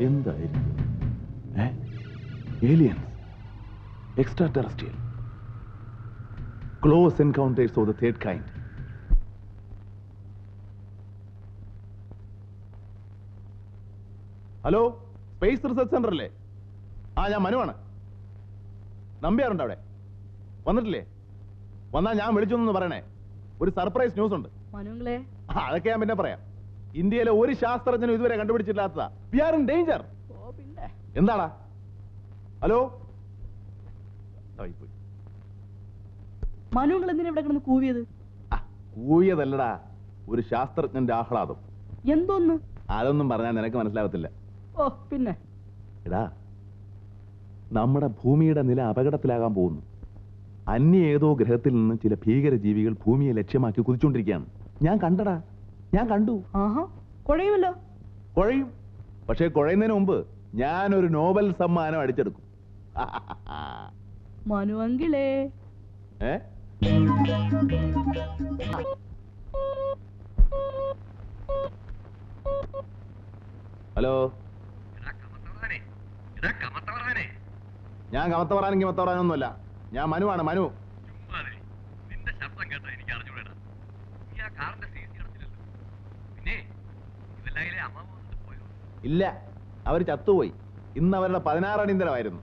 എന്തായിരിക്കും? Aliens, extraterrestrial, close encounters of the third kind. Hello, space research centre അല്ലേ? ഞാൻ മനുവാണ്. നമ്പ്യാറുണ്ട് അവിടെ? വന്നിട്ടില്ലേ? വന്നാ ഞാൻ വിളിച്ചൊന്നു പറയണേ. ഒരു സർപ്രൈസ് ന്യൂസ് ഉണ്ട്. അതൊക്കെ ഞാൻ പിന്നെ പറയാം. ഇന്ത്യയിലെ ഒരു ശാസ്ത്രജ്ഞനും ഇതുവരെ കണ്ടുപിടിച്ചിട്ടില്ലാത്തതാ. We are in danger. എന്താടാ? ഹലോ, മനുങ്ങൾ എന്തിനാ ഇവിടെ കിടന്ന് കൂവിയത്? കൂവിയതല്ലടാ, ഒരു ശാസ്ത്രജ്ഞന്റെ ആഹ്ലാദം. എന്തോന്ന്? അതൊന്നും പറഞ്ഞാൽ നിനക്ക് മനസ്സിലാവത്തില്ല. പിന്നെ എടാ, നമ്മുടെ ഭൂമിയുടെ നില അപകടത്തിലാകാൻ പോകുന്നു. അന്യ ഏതോ ഗ്രഹത്തിൽ നിന്ന് ചില ഭീകര ജീവികൾ ഭൂമിയെ ലക്ഷ്യമാക്കി കുതിച്ചുകൊണ്ടിരിക്കുകയാണ്. ഞാൻ കണ്ടടാ, ഞാൻ കണ്ടു. കുഴയുമല്ലോ. കുഴയും, പക്ഷേ കുഴയുന്നതിന് മുമ്പ് ഞാനൊരു നോബൽ സമ്മാനം അടിച്ചെടുക്കും. മനുവങ്കിളേ. ഹലോ, ഞാൻ കമത്തവറാനെങ്കിൽ മത്തവറാനൊന്നുമല്ല. ഞാൻ മനുവാണ്, മനു. ഇല്ല, അവർ ചത്തുപോയി. ഇന്ന് അവരുടെ 16 അടിയന്തരമായിരുന്നു.